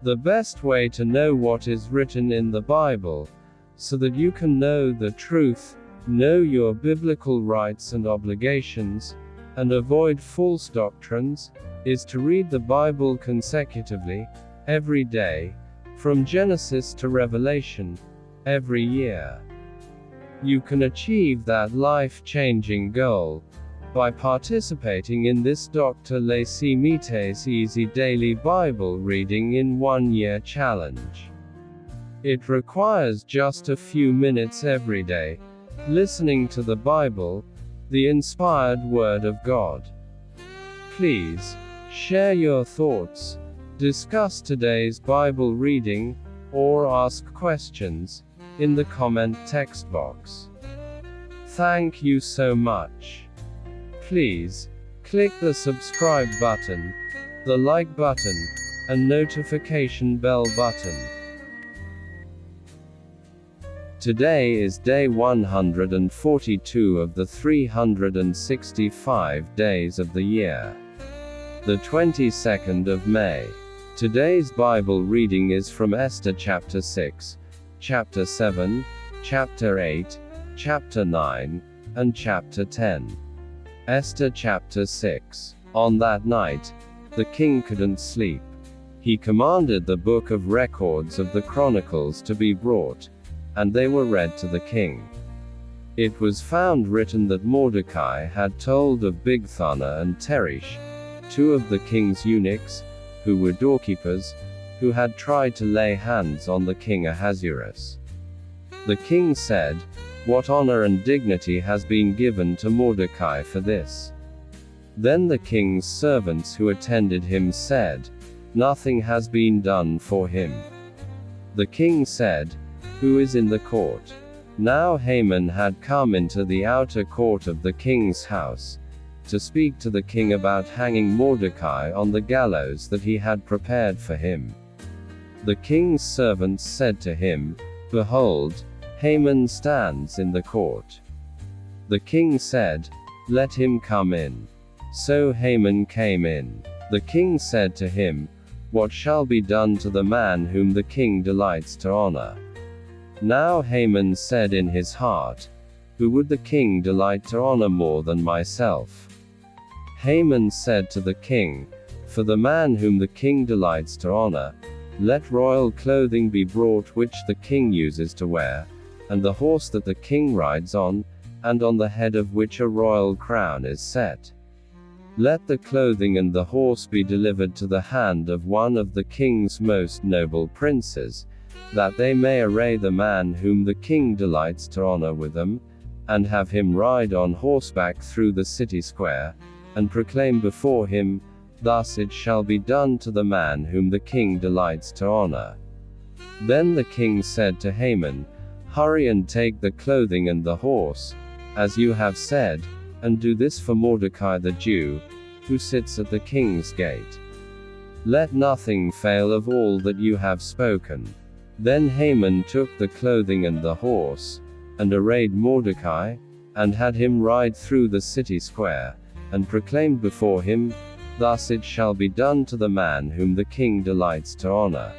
The best way to know what is written in the Bible, so that you can know the truth, know your biblical rights and obligations, and avoid false doctrines, is to read the Bible consecutively, every day, from Genesis to Revelation, every year. You can achieve that life-changing goal by participating in this Dr. Leesi Mitee's Easy Daily Bible Reading in 1 Year Challenge. It requires just a few minutes every day, listening to the Bible, the inspired Word of God. Please share your thoughts, discuss today's Bible reading, or ask questions in the comment text box. Thank you so much. Please click the subscribe button, the like button, and notification bell button. Today is day 142 of the 365 days of the year. The 22nd of May. Today's Bible reading is from Esther chapter 6, chapter 7, chapter 8, chapter 9, and chapter 10. Esther chapter 6. On that night, the king couldn't sleep. He commanded the book of records of the Chronicles to be brought, and they were read to the king. It was found written that Mordecai had told of Bigthana and Teresh, two of the king's eunuchs, who were doorkeepers, who had tried to lay hands on the king Ahasuerus. The king said, "What honor and dignity has been given to Mordecai for this?" Then the king's servants who attended him said, "Nothing has been done for him." The king said, "Who is in the court?" Now Haman had come into the outer court of the king's house, to speak to the king about hanging Mordecai on the gallows that he had prepared for him. The king's servants said to him, "Behold, Haman stands in the court." The king said, "Let him come in." So Haman came in. The king said to him, "What shall be done to the man whom the king delights to honor?" Now Haman said in his heart, "Who would the king delight to honor more than myself?" Haman said to the king, "For the man whom the king delights to honor, let royal clothing be brought which the king uses to wear, and the horse that the king rides on, and on the head of which a royal crown is set. Let the clothing and the horse be delivered to the hand of one of the king's most noble princes, that they may array the man whom the king delights to honor with them, and have him ride on horseback through the city square, and proclaim before him, Thus it shall be done to the man whom the king delights to honor." Then the king said to Haman, "Hurry and take the clothing and the horse, as you have said, and do this for Mordecai the Jew, who sits at the king's gate. Let nothing fail of all that you have spoken." Then Haman took the clothing and the horse, and arrayed Mordecai, and had him ride through the city square, and proclaimed before him, "Thus it shall be done to the man whom the king delights to honor."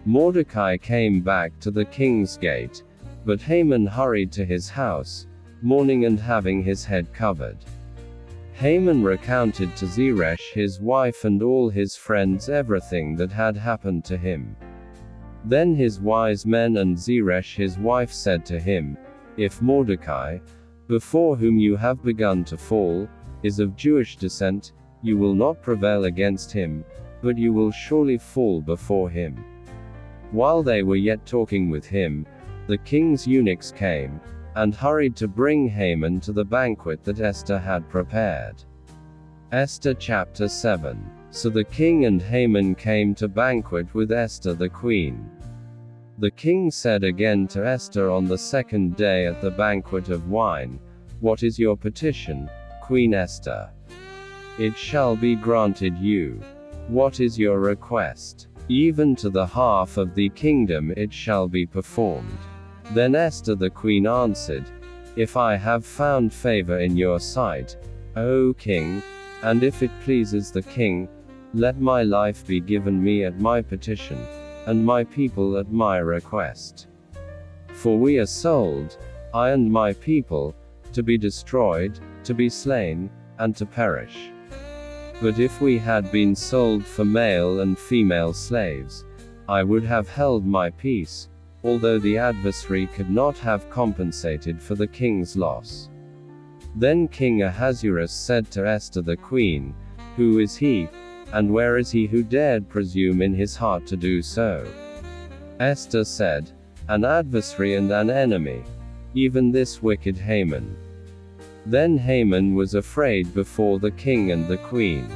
Mordecai came back to the king's gate, but Haman hurried to his house, mourning and having his head covered. Haman recounted to Zeresh his wife and all his friends everything that had happened to him. Then his wise men and Zeresh his wife said to him, "If Mordecai, before whom you have begun to fall, is of Jewish descent, you will not prevail against him, but you will surely fall before him." While they were yet talking with him, the king's eunuchs came, and hurried to bring Haman to the banquet that Esther had prepared. Esther chapter 7. So the king and Haman came to banquet with Esther the queen. The king said again to Esther on the second day at the banquet of wine, "What is your petition, Queen Esther? It shall be granted you. What is your request? Even to the half of the kingdom it shall be performed." Then Esther the queen answered, "If I have found favor in your sight, O king, and if it pleases the king, let my life be given me at my petition, and my people at my request. For we are sold, I and my people, to be destroyed, to be slain, and to perish. But if we had been sold for male and female slaves, I would have held my peace, although the adversary could not have compensated for the king's loss. Then King Ahasuerus said to Esther the queen, Who is he, and where is he who dared presume in his heart to do so? Esther said, An adversary and an enemy, even this wicked Haman. Then Haman was afraid before the king and the queen.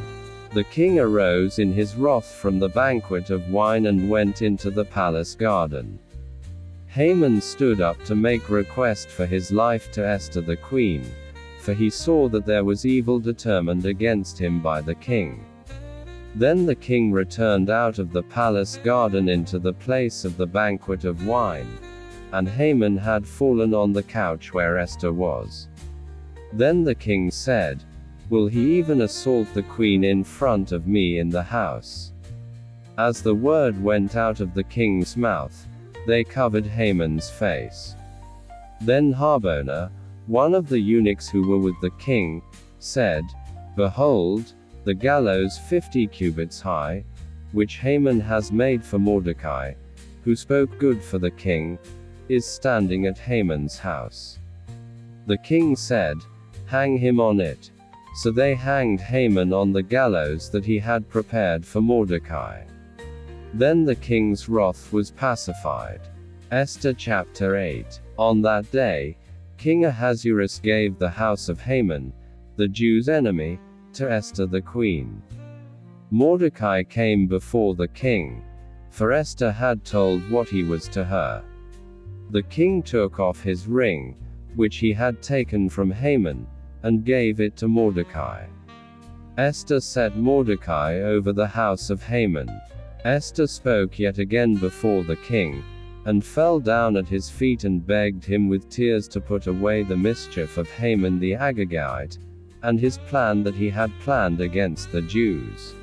The king arose in his wrath from the banquet of wine and went into the palace garden. Haman stood up to make request for his life to Esther the queen, for he saw that there was evil determined against him by the king. Then the king returned out of the palace garden into the place of the banquet of wine, and Haman had fallen on the couch where Esther was. Then the king said, Will he even assault the queen in front of me in the house? As the word went out of the king's mouth, they covered Haman's face. Then Harbona, one of the eunuchs who were with the king, said, Behold, the gallows 50 cubits high, which Haman has made for Mordecai, who spoke good for the king, is standing at Haman's house. The king said, Hang him on it. So they hanged Haman on the gallows that he had prepared for Mordecai. Then the king's wrath was pacified. Esther chapter 8. On that day, King Ahasuerus gave the house of Haman, the Jews' enemy, to Esther the queen. Mordecai came before the king, for Esther had told what he was to her. The king took off his ring, which he had taken from Haman, and gave it to Mordecai. Esther set Mordecai over the house of Haman. Esther spoke yet again before the king, and fell down at his feet and begged him with tears to put away the mischief of Haman the Agagite, and his plan that he had planned against the Jews.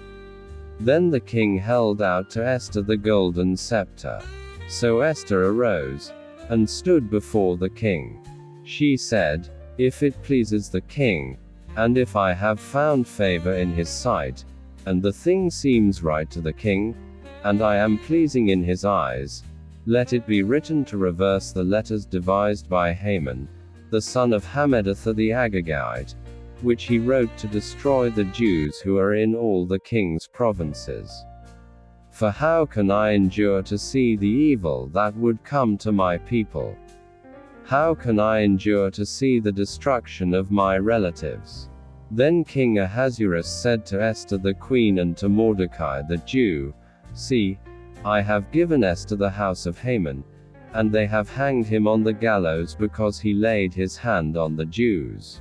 Then the king held out to Esther the golden scepter. So Esther arose, and stood before the king. She said, If it pleases the king, and if I have found favor in his sight, and the thing seems right to the king, and I am pleasing in his eyes, let it be written to reverse the letters devised by Haman, the son of Hammedatha the Agagite, which he wrote to destroy the Jews who are in all the king's provinces. For how can I endure to see the evil that would come to my people? How can I endure to see the destruction of my relatives? Then King Ahasuerus said to Esther the queen and to Mordecai the Jew, See, I have given Esther the house of Haman, and they have hanged him on the gallows because he laid his hand on the Jews.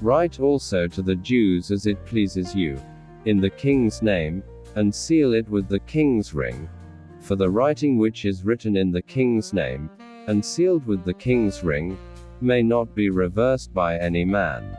Write also to the Jews as it pleases you, in the king's name, and seal it with the king's ring, for the writing which is written in the king's name, and sealed with the king's ring, may not be reversed by any man.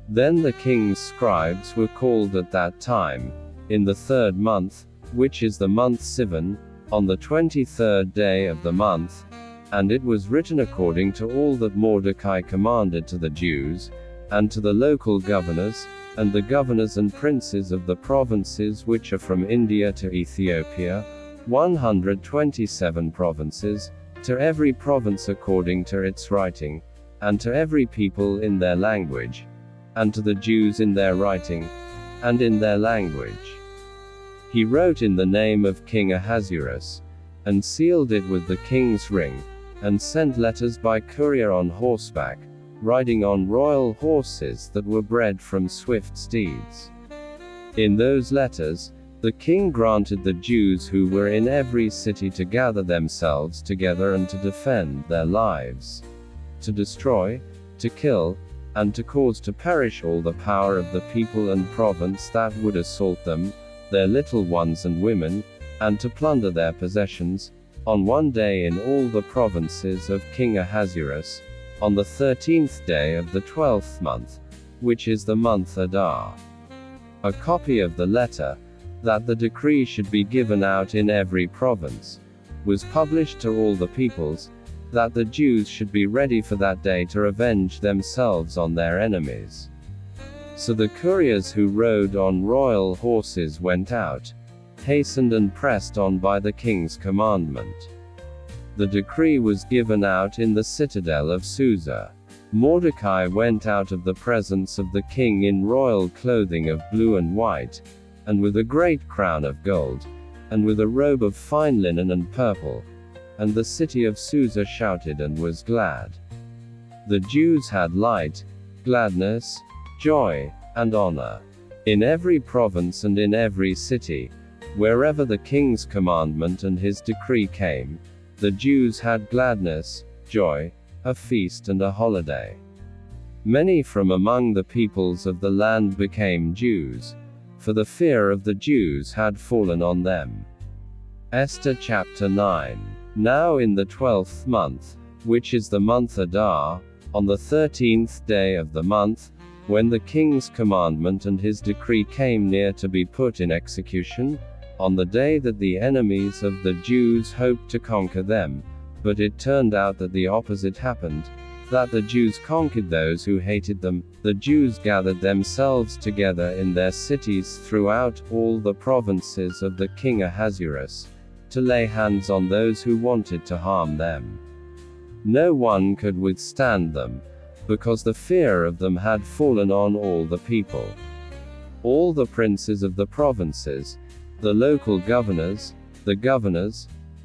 Then the king's scribes were called at that time, in the 3rd month, which is the month Sivan, on the 23rd day of the month, and it was written according to all that Mordecai commanded to the Jews, and to the local governors, and the governors and princes of the provinces which are from India to Ethiopia, 127 provinces, to every province according to its writing, and to every people in their language, and to the Jews in their writing, and in their language. He wrote in the name of King Ahasuerus, and sealed it with the king's ring, and sent letters by courier on horseback, riding on royal horses that were bred from swift steeds. In those letters, the king granted the Jews who were in every city to gather themselves together and to defend their lives, to destroy, to kill, and to cause to perish all the power of the people and province that would assault them, their little ones and women, and to plunder their possessions, on one day in all the provinces of King Ahasuerus, on the 13th day of the 12th month, which is the month Adar. A copy of the letter, that the decree should be given out in every province, was published to all the peoples, that the Jews should be ready for that day to avenge themselves on their enemies. So the couriers who rode on royal horses went out, hastened and pressed on by the king's commandment. The decree was given out in the citadel of Susa. Mordecai went out of the presence of the king in royal clothing of blue and white, and with a great crown of gold, and with a robe of fine linen and purple. And the city of Susa shouted and was glad. The Jews had light, gladness, joy, and honor. In every province and in every city, wherever the king's commandment and his decree came, the Jews had gladness, joy, a feast and a holiday. Many from among the peoples of the land became Jews, for the fear of the Jews had fallen on them. Esther chapter 9. Now in the 12th month, which is the month Adar, on the 13th day of the month, when the king's commandment and his decree came near to be put in execution, on the day that the enemies of the Jews hoped to conquer them, but it turned out that the opposite happened, that the Jews conquered those who hated them, the Jews gathered themselves together in their cities throughout all the provinces of the king Ahasuerus, to lay hands on those who wanted to harm them. No one could withstand them, because the fear of them had fallen on all the people. All the princes of the provinces, the local governors,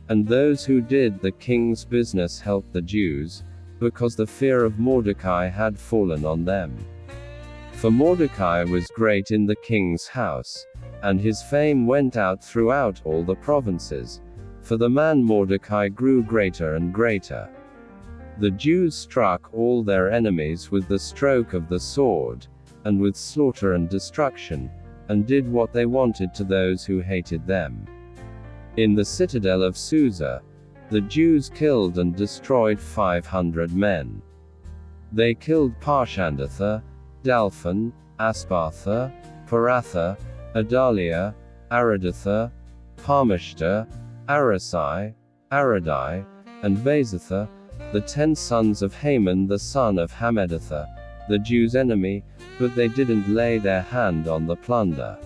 and those who did the king's business helped the Jews, because the fear of Mordecai had fallen on them. For Mordecai was great in the king's house, and his fame went out throughout all the provinces, for the man Mordecai grew greater and greater. The Jews struck all their enemies with the stroke of the sword, and with slaughter and destruction, and did what they wanted to those who hated them. In the citadel of Susa, the Jews killed and destroyed 500 men. They killed Parshandatha, Dalphon, Aspatha, Paratha, Adalia, Aridatha, Parmashta, Arasai, Aradai, and Vasatha, the 10 sons of Haman the son of Hammedatha, the Jews' enemy, but they didn't lay their hand on the plunder.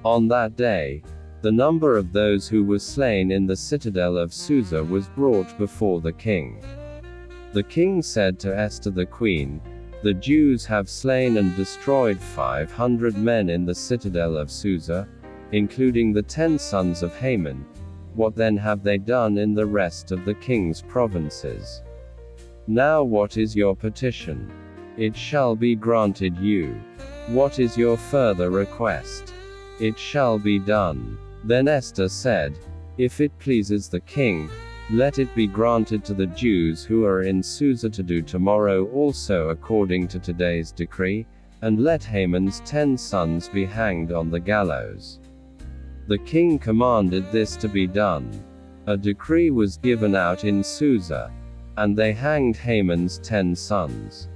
On that day, the number of those who were slain in the citadel of Susa was brought before the king. The king said to Esther the queen, "The Jews have slain and destroyed 500 men in the citadel of Susa, including the 10 sons of Haman. What then have they done in the rest of the king's provinces? Now what is your petition? It shall be granted you. What is your further request? It shall be done." Then Esther said, "If it pleases the king, let it be granted to the Jews who are in Susa to do tomorrow also according to today's decree, and let Haman's 10 sons be hanged on the gallows." The king commanded this to be done. A decree was given out in Susa, and they hanged Haman's 10 sons.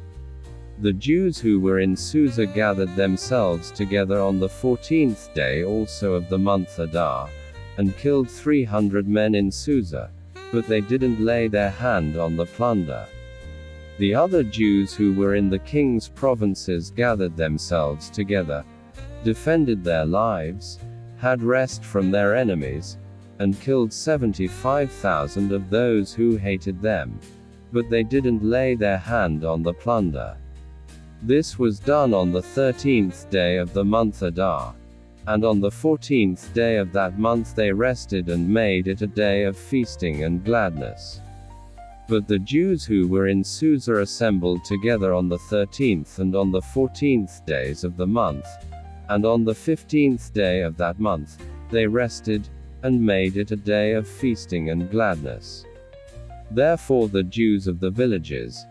The Jews who were in Susa gathered themselves together on the 14th day also of the month Adar, and killed 300 men in Susa, but they didn't lay their hand on the plunder. The other Jews who were in the king's provinces gathered themselves together, defended their lives, had rest from their enemies, and killed 75,000 of those who hated them, but they didn't lay their hand on the plunder. This was done on the 13th day of the month Adar. And on the 14th day of that month they rested and made it a day of feasting and gladness. But the Jews who were in Susa assembled together on the 13th and on the 14th days of the month, and on the 15th day of that month, they rested, and made it a day of feasting and gladness. Therefore the Jews of the villages,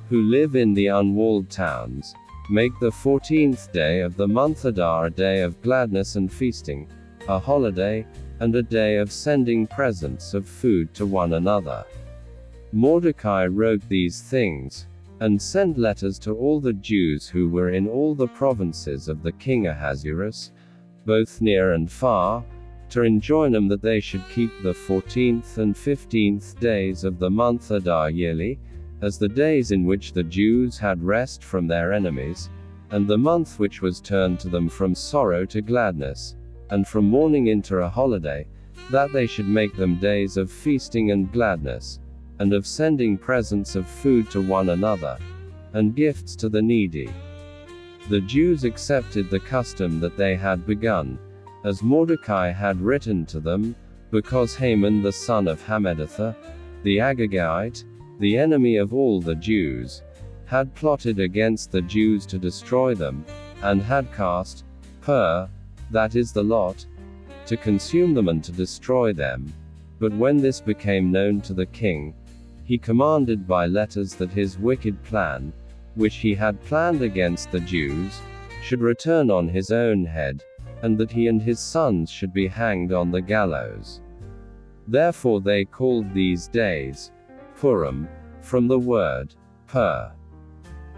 who live in the unwalled towns, make the 14th day of the month Adar a day of gladness and feasting, a holiday, and a day of sending presents of food to one another. Mordecai wrote these things, and sent letters to all the Jews who were in all the provinces of the king Ahasuerus, both near and far, to enjoin them that they should keep the 14th and 15th days of the month Adar yearly, as the days in which the Jews had rest from their enemies, and the month which was turned to them from sorrow to gladness, and from mourning into a holiday, that they should make them days of feasting and gladness, and of sending presents of food to one another, and gifts to the needy. The Jews accepted the custom that they had begun, as Mordecai had written to them, because Haman the son of Hammedatha, the Agagite, the enemy of all the Jews, had plotted against the Jews to destroy them, and had cast pur, that is the lot, to consume them and to destroy them. But when this became known to the king, he commanded by letters that his wicked plan, which he had planned against the Jews, should return on his own head, and that he and his sons should be hanged on the gallows. Therefore they called these days Purim, from the word pur.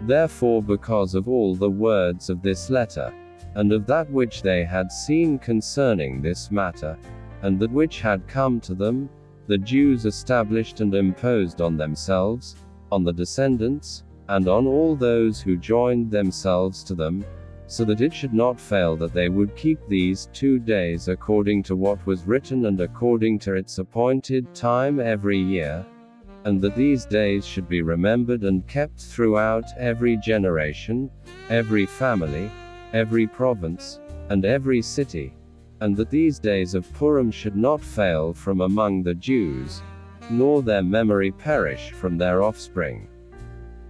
Therefore, because of all the words of this letter, and of that which they had seen concerning this matter, and that which had come to them, the Jews established and imposed on themselves, on the descendants, and on all those who joined themselves to them, so that it should not fail that they would keep these 2 days according to what was written and according to its appointed time every year, and that these days should be remembered and kept throughout every generation, every family, every province, and every city, and that these days of Purim should not fail from among the Jews, nor their memory perish from their offspring.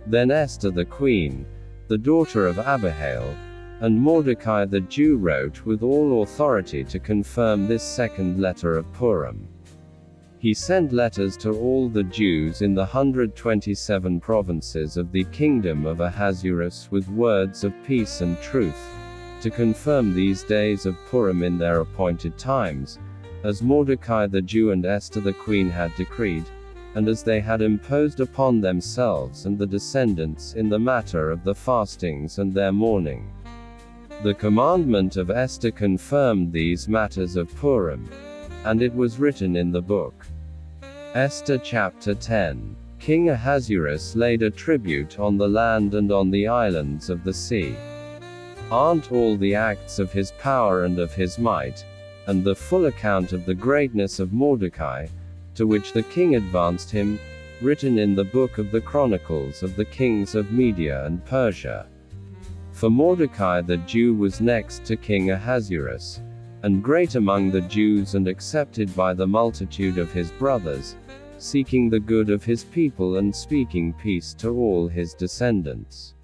Then Esther the queen, the daughter of Abihail, and Mordecai the Jew wrote with all authority to confirm this second letter of Purim. He sent letters to all the Jews in the 127 provinces of the kingdom of Ahasuerus with words of peace and truth, to confirm these days of Purim in their appointed times, as Mordecai the Jew and Esther the queen had decreed, and as they had imposed upon themselves and the descendants in the matter of the fastings and their mourning. The commandment of Esther confirmed these matters of Purim, and it was written in the book. Esther chapter 10. King Ahasuerus laid a tribute on the land and on the islands of the sea. Aren't all the acts of his power and of his might, and the full account of the greatness of Mordecai, to which the king advanced him, written in the book of the Chronicles of the kings of Media and Persia? For Mordecai the Jew was next to King Ahasuerus, and great among the Jews and accepted by the multitude of his brothers, seeking the good of his people and speaking peace to all his descendants.